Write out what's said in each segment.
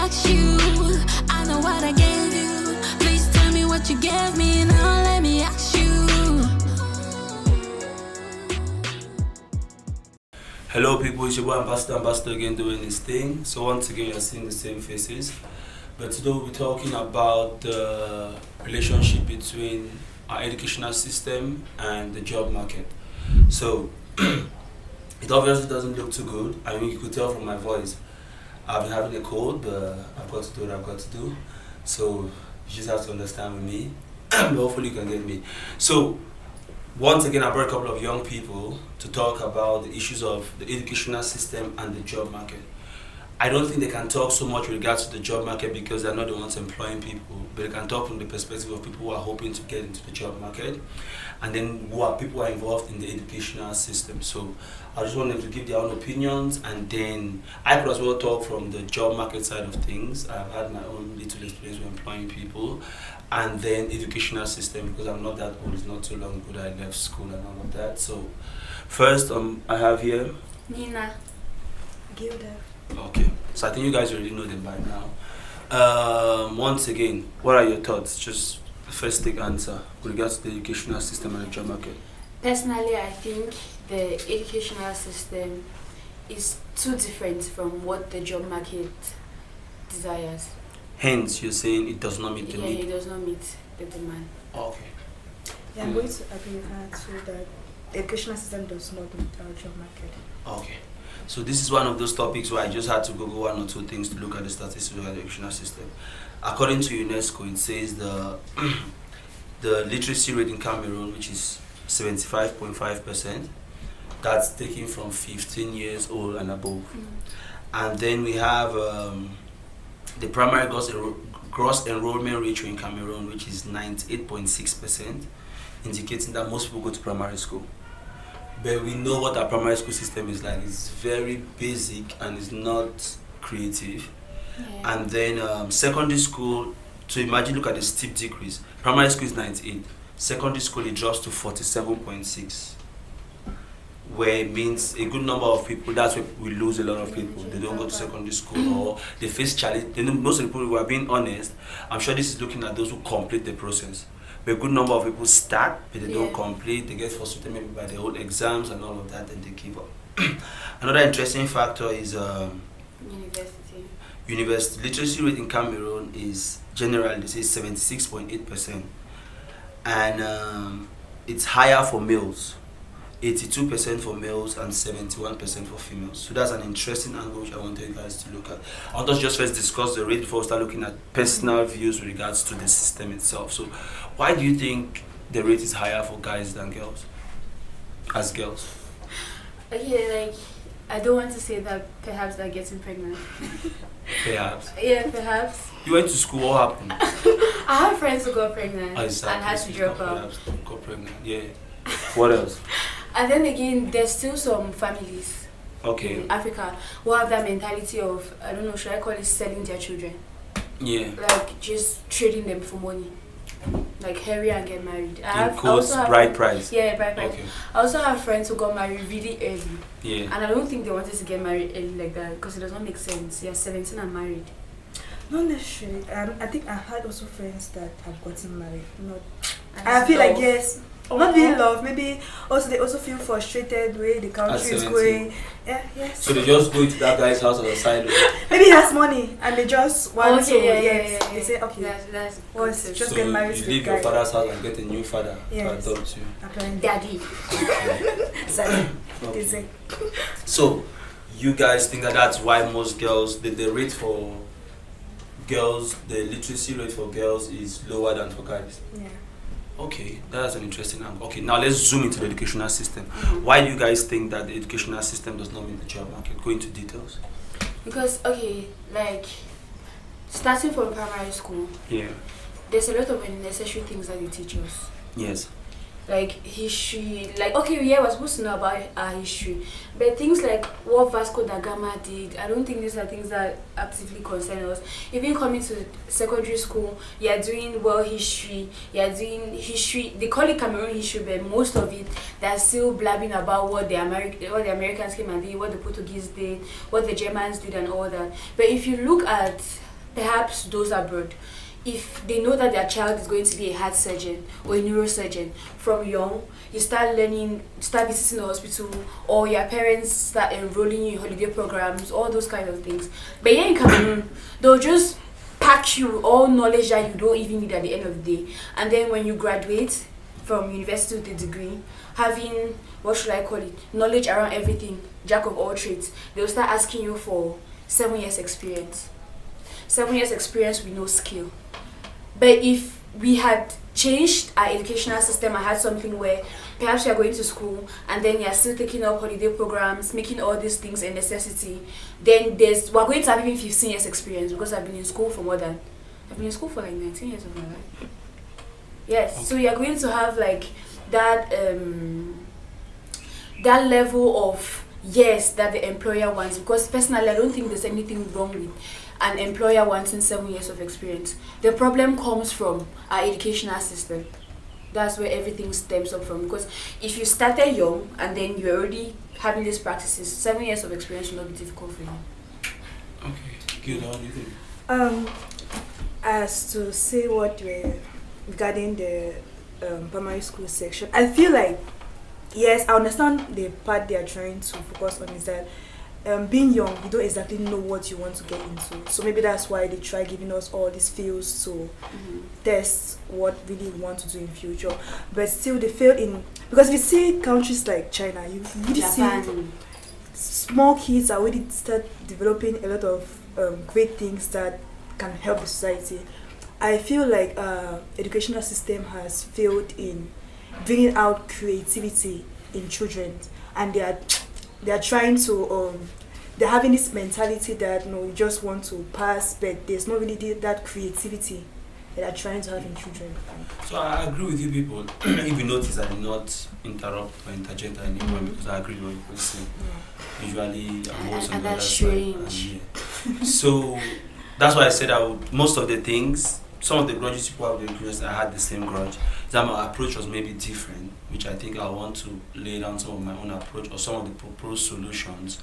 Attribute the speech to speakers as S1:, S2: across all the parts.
S1: ask you. I know what I gave you. Please tell me what you gave me. Now let me ask you.
S2: Hello people, it's your boy Ambassador again doing this thing. So once again you're seeing the same faces. But today we'll be talking about the relationship between our educational system and the job market. So it obviously doesn't look too good. I mean, you could tell from my voice. I've been having a cold, but I've got to do what I've got to do. So you just have to understand with me. But hopefully you can get me. So once again, I brought a couple of young people to talk about the issues of the educational system and the job market. I don't think they can talk so much with regards to the job market because they're not the ones employing people, but they can talk from the perspective of people who are hoping to get into the job market, and then people who are involved in the educational system. So I just want them to give their own opinions, and then I could as well talk from the job market side of things. I've had my own little experience with employing people, and then educational system because I'm not that old. It's not too long ago that I left school and all of that. So first, I have here
S3: Nina.
S4: Gilda.
S2: Okay, so I think you guys already know them by now. Once again, what are your thoughts? Just the first take answer with regards to the educational system and the job market.
S3: Personally, I think the educational system is too different from what the job market desires.
S2: Hence, you're saying it does not meet the
S3: Yeah,
S2: need.
S3: it does not meet the demand.
S2: Okay.
S4: Yeah, I'm going to agree with her too that the educational system does not meet our job market.
S2: Okay. So this is one of those topics where I just had to Google one or two things to look at the statistics of the educational system. According to UNESCO, it says the literacy rate in Cameroon, which is 75.5%, that's taken from 15 years old and above. And then we have the primary gross enrollment ratio in Cameroon, which is 98.6%, indicating that most people go to primary school. But we know what our primary school system is like. It's very basic and it's not creative.
S3: Yeah.
S2: And then secondary school, so imagine, look at the steep decrease. Primary school is 98. Secondary school, it drops to 47.6. Where it means a good number of people, that's where we lose a lot of people. They don't go to secondary school or they face challenge. Most of the people who are being honest, I'm sure this is looking at those who complete the process. But a good number of people start, but they don't complete. They get frustrated maybe by their own exams and all of that, and they give up. Another interesting factor is university literacy rate in Cameroon is generally, they say 76.8%, and it's higher for males. 82% for males and 71% for females. So that's an interesting angle which I want you guys to look at. I want us just first discuss the rate before we start looking at personal views with regards to the system itself. So why do you think the rate is higher for guys than girls? As girls?
S3: Okay, like, I don't want to say that perhaps they're getting pregnant.
S2: Perhaps.
S3: Yeah, perhaps.
S2: You went to school, what happened?
S3: I have friends who got pregnant
S2: Exactly.
S3: and had to drop out.
S2: Perhaps got pregnant, yeah. What else?
S3: And then again, there's still some families in Africa who have that mentality of, I don't know, should I call it selling their children?
S2: Yeah.
S3: Like, just trading them for money. Like, hurry and get married.
S2: In quotes, bride price.
S3: Yeah, bride price.
S2: Okay.
S3: I also have friends who got married really early.
S2: Yeah.
S3: And I don't think they wanted to get married early like that because it does not make sense. You're 17 and married.
S4: Not necessarily. I think I had also friends that have gotten married. Not.
S3: And
S4: I feel
S3: love.
S4: like yes. Not being love, maybe also they also feel frustrated the way the country is going. Yeah, yes.
S2: So they just go into that guy's house on the side.
S4: Maybe he has money and they just want to.
S3: Yeah.
S4: They say okay.
S3: That's
S4: Just
S2: So
S4: get married
S2: you
S4: to
S2: leave
S4: the
S2: your
S4: guy.
S2: father's house and get a new father
S4: Yes.
S2: to adopt you.
S4: Apparently.
S3: daddy.
S4: They say.
S2: So you guys think that that's why most girls, the rate for girls, the literacy rate for girls is lower than for guys?
S4: Yeah.
S2: Okay, that's an interesting angle. Okay, now let's zoom into the educational system. Why do you guys think that the educational system does not meet the job market? Go into details.
S3: Because, okay, like, starting from primary school,
S2: Yeah.
S3: there's a lot of unnecessary things that they teach us.
S2: Yes.
S3: Like history, like, okay, yeah, we're supposed to know about our history, but things like what Vasco da Gama did, I don't think these are things that actively concern us. Even coming to secondary school, you're doing world history, you're doing history, they call it Cameroon history, but most of it, they're still blabbing about what the Americans came and did, what the Portuguese did, what the Germans did and all that. But if you look at perhaps those abroad, if they know that their child is going to be a heart surgeon or a neurosurgeon from young, you start learning, start visiting the hospital, or your parents start enrolling you in holiday programs, all those kind of things. But here in Cameroon, they'll just pack you all knowledge that you don't even need at the end of the day. And then when you graduate from university with a degree, having, what should I call it, knowledge around everything, jack of all trades, they'll start asking you for 7 years experience. 7 years experience with no skill. But if we had changed our educational system and had something where perhaps you are going to school and then you are still taking up holiday programs, making all these things a necessity, then we're going to have even 15 years experience, because I've been in school for like 19 years of my life. Yes, okay. So you're going to have like that that level of yes that the employer wants, because personally I don't think there's anything wrong with an employer wanting 7 years of experience. The problem comes from our educational system. That's where everything stems up from, because if you started young and then you're already having these practices, 7 years of experience will not be difficult for you.
S2: Okay, good. How do you think?
S4: As to say what regarding the primary school section, I feel like, yes, I understand the part they are trying to focus on is that being young, you don't exactly know what you want to get into. So maybe that's why they try giving us all these fields to test what really we want to do in future. But still, they fail in, because if you see countries like China, you really see small kids already start developing a lot of great things that can help the society. I feel like educational system has failed in bringing out creativity in children, and they are trying to they're having this mentality that you just want to pass, but there's not really that creativity that they're trying to have in children.
S2: So I agree with you people. If you notice, I did not interrupt or interject at any point, because I agree with what you say. Usually I'm always on the other side. So that's why I said most of the things, some of the grudges people have the experience, I had the same grudge. That my approach was maybe different, which I think I want to lay down some of my own approach or some of the proposed solutions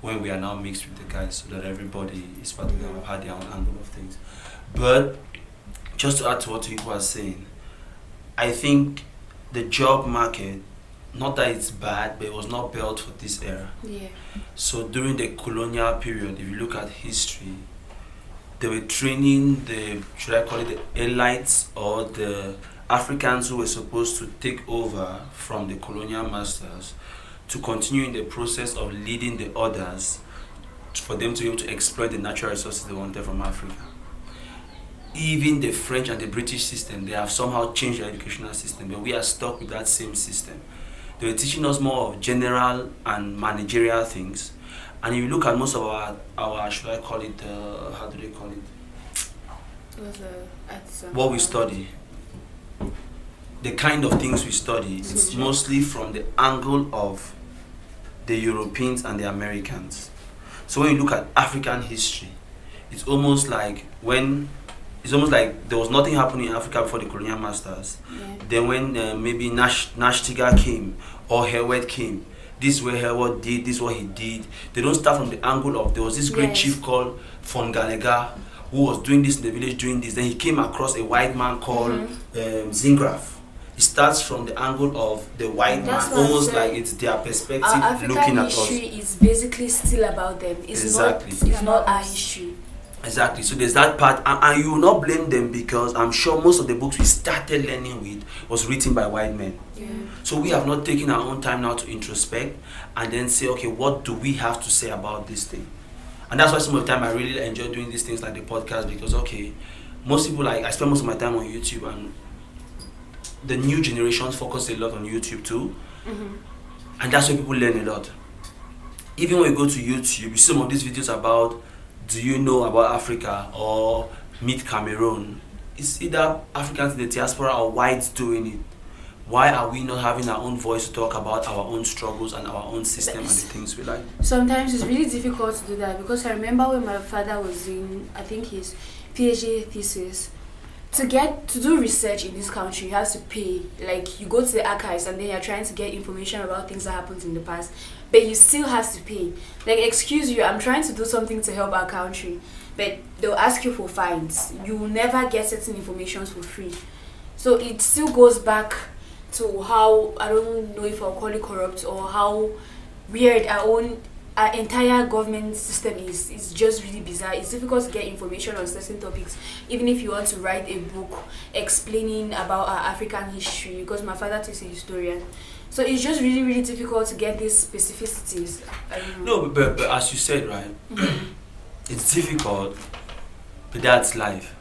S2: when we are now mixed with the guys, so that everybody is part of them, have had their own angle of things. But just to add to what you were saying, I think the job market, not that it's bad, but it was not built for this era.
S3: Yeah.
S2: So during the colonial period, if you look at history, they were training should I call it the elites, or the Africans who were supposed to take over from the colonial masters, to continue in the process of leading the others, for them to be able to exploit the natural resources they wanted from Africa. Even the French and the British system, they have somehow changed their educational system, but we are stuck with that same system. They were teaching us more of general and managerial things. And if you look at most of our should I call it, how do they call it? What we study, the kind of things we study, it's mostly from the angle of the Europeans and the Americans. So when you look at African history, it's almost like there was nothing happening in Africa before the colonial masters. Yeah. Then when maybe Nashtiga came or Herwet came, this is where Herwet did, this is what he did. They don't start from the angle of, there was this great chief called Fongalega who was doing this in the village, doing this. Then he came across a white man called Zingraf. It starts from the angle of the white man, almost like it's their perspective looking at us.
S3: African history is basically still about them. It's not our history.
S2: Exactly. So there's that part, and you will not blame them, because I'm sure most of the books we started learning with was written by white men.
S3: Yeah.
S2: So we have not taken our own time now to introspect and then say, okay, what do we have to say about this thing? And that's why some of the time I really enjoy doing these things like the podcast, because most people, I spend most of my time on YouTube, and the new generations focus a lot on YouTube too. And that's where people learn a lot. Even when you go to YouTube, you see some of these videos about, do you know about Africa, or meet Cameroon? It's either Africans in the diaspora or whites doing it. Why are we not having our own voice to talk about our own struggles and our own system and the things we like?
S3: Sometimes it's really difficult to do that, because I remember when my father was doing, I think, his PhD thesis, to do research in this country, you have to pay. Like, you go to the archives and then you're trying to get information about things that happened in the past, but you still have to pay. Like, excuse you, I'm trying to do something to help our country, but they'll ask you for fines. You will never get certain information for free. So it still goes back to how, I don't know if I'll call it corrupt, or how weird our entire government system is. It's just really bizarre. It's difficult to get information on certain topics, even if you want to write a book explaining about our African history, because my father is a historian. So it's just really, really difficult to get these specificities. I don't know.
S2: No, but as you said, right, it's difficult, but that's life.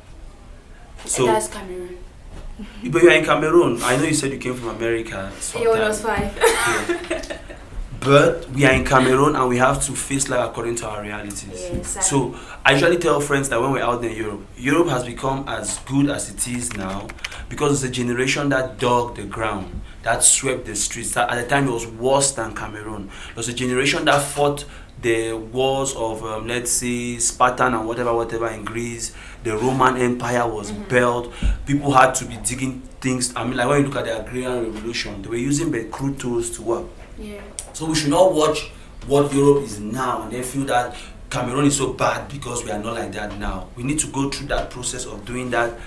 S2: So
S3: That's Cameroon.
S2: but you are in Cameroon. I know you said you came from America.
S3: Yeah, when I was
S2: sometime.
S3: 5.
S2: Yeah. But we are in Cameroon and we have to face life according to our realities.
S3: Yeah, exactly.
S2: So I usually tell friends that when we're out in Europe, Europe has become as good as it is now because it's a generation that dug the ground, that swept the streets. That at the time it was worse than Cameroon. It was a generation that fought the wars of, let's say, Spartan and whatever in Greece. The Roman Empire was built. People had to be digging things. I mean, like when you look at the agrarian revolution, they were using the crude tools to work.
S3: Yeah.
S2: So we should not watch what Europe is now and then feel that Cameroon is so bad because we are not like that now. We need to go through that process of doing that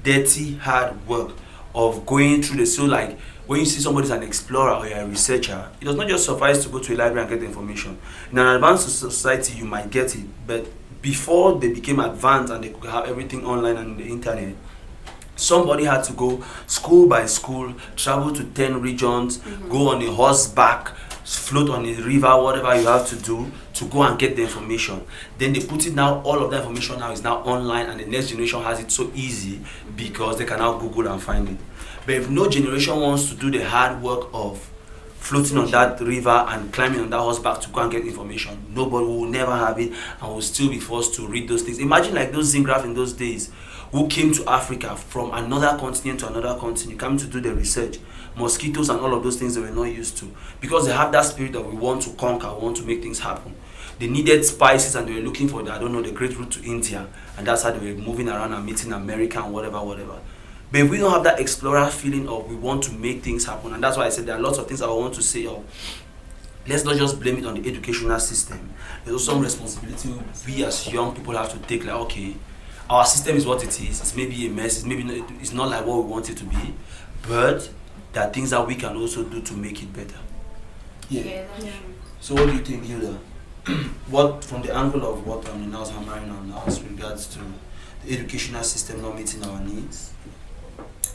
S2: dirty, hard work of going through the, so like when you see somebody as an explorer or you're a researcher, it does not just suffice to go to a library and get the information. In an advanced society, you might get it, but before they became advanced and they could have everything online and the internet, somebody had to go school by school, travel to 10 regions, go on a horseback, float on a river, whatever you have to do to go and get the information. Then they put it now, all of the information now is now online and the next generation has it so easy because they can now Google and find it. But if no generation wants to do the hard work of floating on that river and climbing on that horseback to go and get information, nobody will never have it and will still be forced to read those things. Imagine like those Zingraf in those days who came to Africa from another continent to another continent, coming to do the research, mosquitoes and all of those things they were not used to, because they have that spirit that we want to conquer, we want to make things happen. They needed spices and they were looking for the, I don't know, the great route to India, and that's how they were moving around and meeting America and whatever. But if we don't have that explorer feeling of we want to make things happen, and that's why I said there are lots of things I want to say of, let's not just blame it on the educational system. There's also some responsibility we as young people have to take, like, okay, our system is what it is. It's maybe a mess. It's not like what we want it to be, but there are things that we can also do to make it better.
S3: Yeah, that's true.
S2: So what do you think, Hilda? What, from the angle of what I'm now hammering on now, as regards to the educational system not meeting our needs?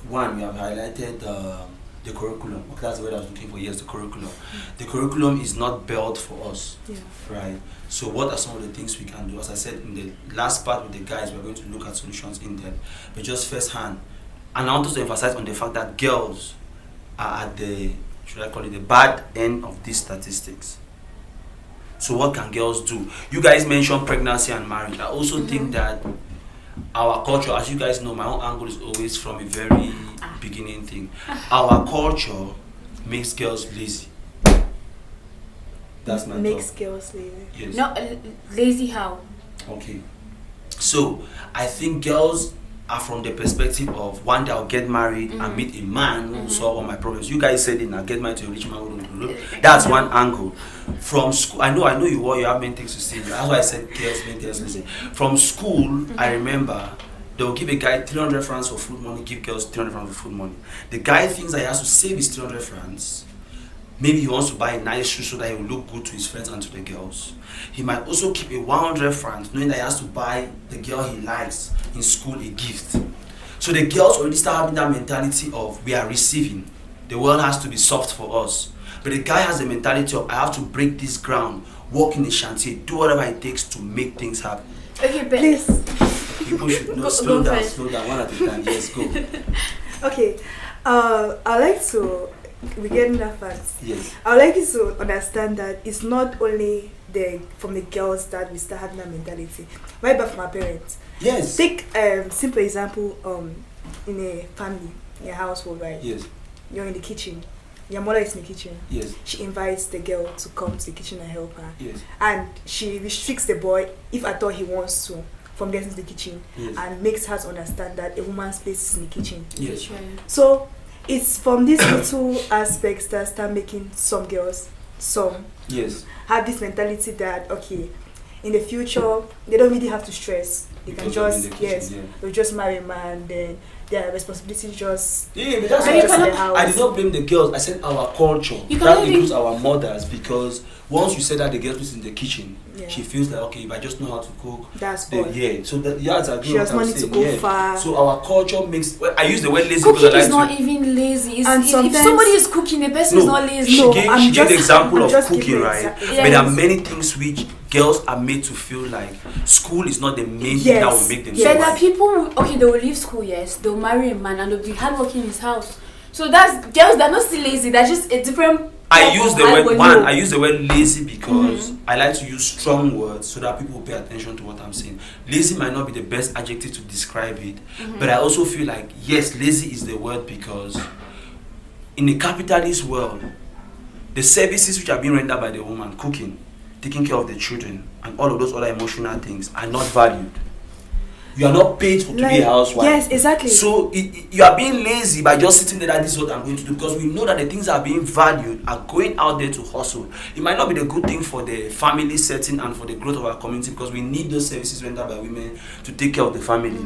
S2: One, we have highlighted the curriculum. Okay, that's the word I was looking for. Yes, the curriculum. The curriculum is not built for us, right? So what are some of the things we can do? As I said in the last part with the guys, we're going to look at solutions in depth, but just first hand. And I want us to emphasize on the fact that girls are at the, should I call it, the bad end of these statistics. So what can girls do? You guys mentioned pregnancy and marriage. I also think that our culture, as you guys know, my own angle is always from a very beginning thing. Our culture makes girls lazy. That's my
S4: Makes
S2: thought.
S4: girls lazy.
S2: Yes.
S3: No, lazy how?
S2: Okay. So I think girls are from the perspective of one day I'll get married and meet a man who will solve all my problems. You guys said it now, get married to a rich man who will. That's one angle. From school, I know you have many things to say. That's why I said girls make girls lazy. From school, I remember they'll give a guy 300 francs for food money, give girls 300 francs for food money. The guy thinks that he has to save his 300 francs. Maybe he wants to buy a nice shoe so that he will look good to his friends and to the girls. He might also keep a 100 francs knowing that he has to buy the girl he likes in school a gift. So the girls already start having that mentality of we are receiving. The world has to be soft for us. But the guy has the mentality of I have to break this ground, walk in the chantier, do whatever it takes to make things happen.
S3: Okay, but
S4: Please.
S2: People should know.
S3: Go
S2: Slow
S3: first.
S2: down, one at a time. Yes, go.
S4: Okay. I like to, we're getting that fast.
S2: Yes.
S4: I would like you to understand that it's not only from the girls that we start having that mentality, right back from our parents.
S2: Yes.
S4: Take simple example in a family, in a household, right?
S2: Yes.
S4: You're in the kitchen. Your mother is in the kitchen.
S2: Yes.
S4: She invites the girl to come to the kitchen and help her.
S2: Yes.
S4: And she restricts the boy, if at all he wants to, from getting to the kitchen.
S2: Yes.
S4: And makes her to understand that a woman's place is in the kitchen.
S2: Yes.
S4: So it's from these little aspects that start making some girls,
S2: Yes.
S4: have this mentality that, okay, in the future they don't really have to stress. They can
S2: Because
S4: just
S2: they're in the kitchen, yeah.
S4: they'll just marry a man, then their responsibility just
S2: Yeah, but that's
S3: And
S2: what
S3: you
S2: I
S3: cannot-
S2: said. I did not blame the girls. I said our culture.
S3: You
S2: That
S3: cannot
S2: includes our mothers, because once you say that the girl is in the kitchen,
S4: Yeah.
S2: she feels like, okay, if I just know how to cook,
S4: that's
S2: then,
S4: all.
S2: yeah. So that, yeah, I agree
S4: She
S2: with
S4: does
S2: what
S4: not
S2: I'm
S4: need to
S2: saying,
S4: go
S2: yeah.
S4: far.
S2: So our culture makes. Well, I use the word lazy
S3: Cooking
S2: because I
S3: is
S2: like
S3: not
S2: to.
S3: even lazy.
S4: And
S3: If
S4: sometimes-
S3: somebody is cooking, the person is not lazy.
S2: She
S4: No,
S2: gave,
S4: I'm
S2: she gave
S4: just-
S2: the example
S4: I'm
S2: of
S4: just
S2: cooking,
S4: giving
S2: right?
S4: example.
S2: But there are
S3: Yes.
S2: many things which girls are made to feel like school is not the main thing that
S4: Yes.
S2: will make them
S4: Yes.
S3: But there are
S2: survive.
S3: people okay, they will leave school, yes, they'll marry a man and they'll be hardworking in his house. So that's girls, they're not still lazy, they're just a different
S2: I
S3: type
S2: use
S3: of
S2: the word
S3: hardworking.
S2: one. I use the word lazy because I like to use strong words so that people will pay attention to what I'm saying. Lazy might not be the best adjective to describe it, but I also feel like yes, lazy is the word because in a capitalist world, the services which are being rendered by the woman, cooking, taking care of the children, and all of those other emotional things are not valued. You are not paid to be a housewife.
S4: Yes, exactly.
S2: So you are being lazy by just sitting there that this is what I'm going to do, because we know that the things that are being valued are going out there to hustle. It might not be the good thing for the family setting and for the growth of our community, because we need those services rendered by women to take care of the family.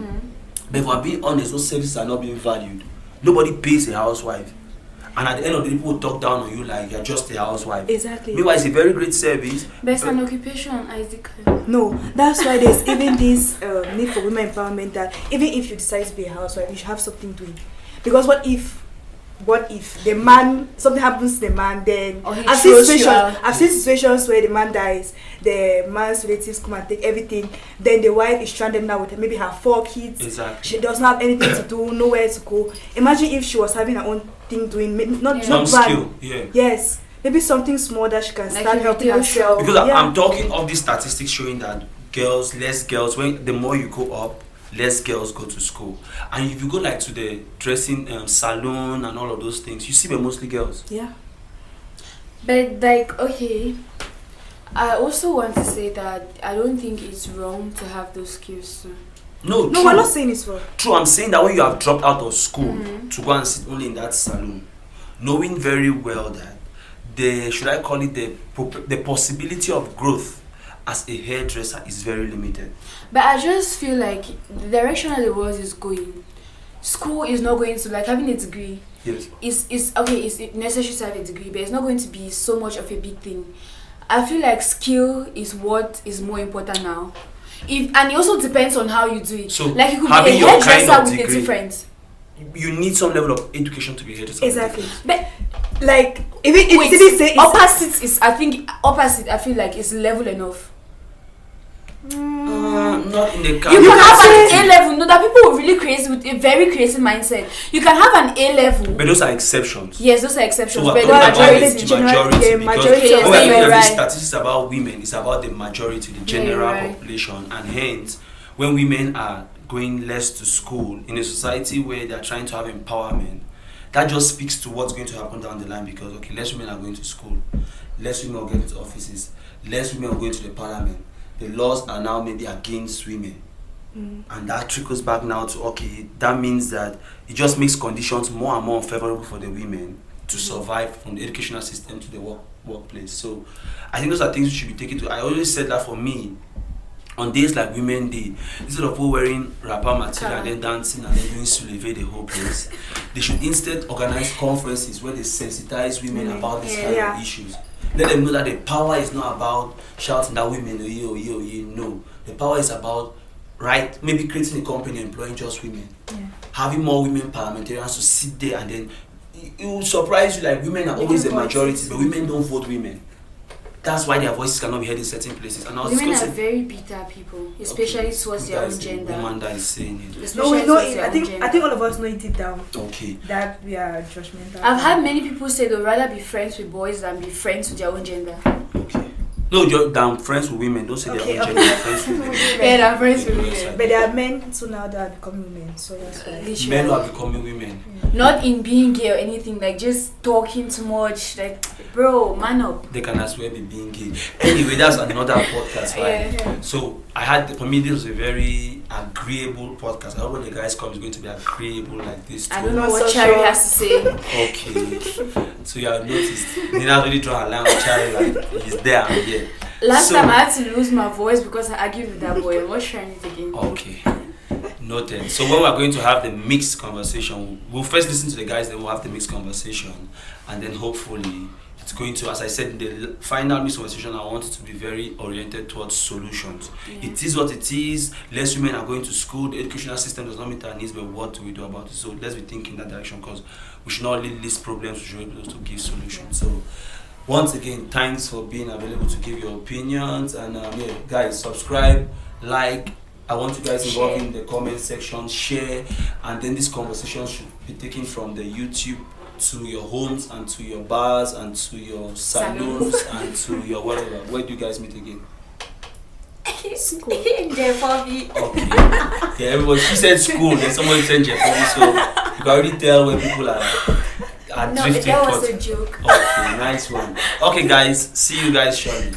S2: But if we're being honest, those services are not being valued. Nobody pays a housewife. And at the end of the day, people will talk down on you like you're just a housewife.
S4: Exactly.
S2: Meanwhile, it's a very great service.
S3: Best an occupation, Isaac.
S4: No, that's why there's even this need for women empowerment that even if you decide to be a housewife, you should have something doing. Because what if the man, something happens to the man, then
S3: Or he
S4: I've seen
S3: throws you
S4: situations.
S3: out.
S4: I've seen situations where the man dies, the man's relatives come and take everything. Then the wife is stranded now with maybe her 4 kids.
S2: Exactly.
S4: She doesn't have anything to do, nowhere to go. Imagine if she was having her own thing doing, not
S3: Yeah.
S2: Some
S4: bad.
S2: skill, yeah.
S4: Yes, maybe something small that she can
S3: Like
S4: start
S3: a
S4: helping
S3: retail
S4: herself.
S2: Because
S4: Yeah.
S2: I'm talking of these statistics showing that less girls, when the more you go up, less girls go to school. And if you go like to the dressing salon and all of those things, you see they're mostly girls.
S4: Yeah.
S3: But like, okay, I also want to say that I don't think it's wrong to have those skills too.
S2: No,
S4: No,
S2: true.
S4: we're not saying it's wrong.
S2: True, I'm saying that when you have dropped out of school to go and sit only in that salon, knowing very well that the possibility of growth as a hairdresser is very limited.
S3: But I just feel like the direction that the world is going, school is not going to, like, having a degree
S2: Yes.
S3: is okay, it's necessary to have a degree, but it's not going to be so much of a big thing. I feel like skill is what is more important now. And it also depends on how you do it.
S2: So,
S3: like, you could
S2: having
S3: be a
S2: your kind
S3: hairdresser
S2: of
S3: with a
S2: degree-
S3: difference.
S2: You need some level of education to be a hairdresser.
S4: Exactly.
S3: But
S4: Like even if
S3: wait,
S4: they say it's
S3: opposite is, I think opposite, I feel like it's level enough.
S2: Not in the
S3: You can
S4: can
S3: have
S4: say-
S3: an A level. No, that people were really crazy with a very crazy mindset. You can have an A level.
S2: But those are exceptions.
S3: Yes, those are exceptions.
S2: So
S3: but
S2: we're
S3: the
S2: talking about
S3: majority.
S2: the
S4: general-
S2: majority,
S4: the
S2: because
S4: majority
S3: of
S2: when we're
S3: them,
S2: looking at
S3: right.
S2: these statistics about women, it's about the majority, the general
S3: Yeah, right.
S2: population, and hence, when women are going less to school in a society where they're trying to have empowerment, that just speaks to what's going to happen down the line. Because okay, less women are going to school, less women are going to offices, less women are going to the parliament. The laws are now maybe against women. And that trickles back now to okay, that means that it just makes conditions more and more unfavorable for the women to survive from the educational system to the workplace. So I think those are things we should be taken to. I always said that for me, on days like Women Day, instead of people wearing wrapper material and then dancing and then doing suleve the whole place, they should instead organize conferences where they sensitize women about this kind
S4: Yeah.
S2: of issues. Let them know that the power is not about shouting at women, no. The power is about maybe creating a company employing just women, having more women parliamentarians to sit there, and then it will surprise you, like women are always the majority, but women don't vote women. That's why their voices cannot be heard in certain places. And I was
S3: Women are
S2: discussing
S3: very bitter people, especially towards their own gender.
S2: Woman that is saying it.
S4: no,
S3: Especially
S4: we know
S3: towards
S4: it.
S3: their
S4: I
S3: own
S4: think
S3: gender.
S4: all of us know it deep down
S2: Okay.
S4: that we are judgmental.
S3: I've had many people say they'd rather be friends with boys than be friends with their own gender.
S2: Okay. No, you're damn friends with women. Don't say
S4: Okay,
S2: they're
S4: okay.
S2: gender friends with women.
S3: Yeah, I'm friends with women.
S4: But there are men too now that are becoming women, so that's why.
S3: Literally.
S2: Men who are becoming women.
S3: Not in being gay or anything, like just talking too much. Like, bro, man up.
S2: They can as well be being gay. Anyway, that's another podcast, right?
S3: Yeah.
S2: So for me, this was a very agreeable podcast. I hope when the guys come, it's going to be agreeable like this too.
S3: I don't know
S4: Not
S3: what
S4: so
S3: Cherry
S4: sure.
S3: has to say.
S2: Okay. So you have noticed Nina's really drawn a line with Charlie, like he's there and here.
S3: Last
S2: So-
S3: time I had to lose my voice because I argued with that boy. What's trying it again?
S2: Okay. Noted. So when we're going to have the mixed conversation, we'll first listen to the guys, then we'll have the mixed conversation, and then hopefully it's going to, as I said in the final mixed conversation, I want it to be very oriented towards solutions.
S3: Yeah.
S2: It is what it is. Less women are going to school. The educational system does not meet our needs, but what do we do about it? So let's be thinking in that direction, because we should not only list problems, we should be able to give solutions. So once again, thanks for being available to give your opinions, and yeah, guys, subscribe, like. I want you guys involved in the comment section, share, and then this conversation should be taken from the YouTube to your homes and to your bars and to your salons and to your whatever. Where do you guys meet again?
S3: School. Jeff-Bobby.
S2: Okay. Yeah, everybody. She said school, then somebody said Jeff-Bobby, so you can already tell where people are
S3: No,
S2: drifting
S3: that was
S2: towards.
S3: a joke.
S2: Okay, nice one. Okay, guys, see you guys shortly.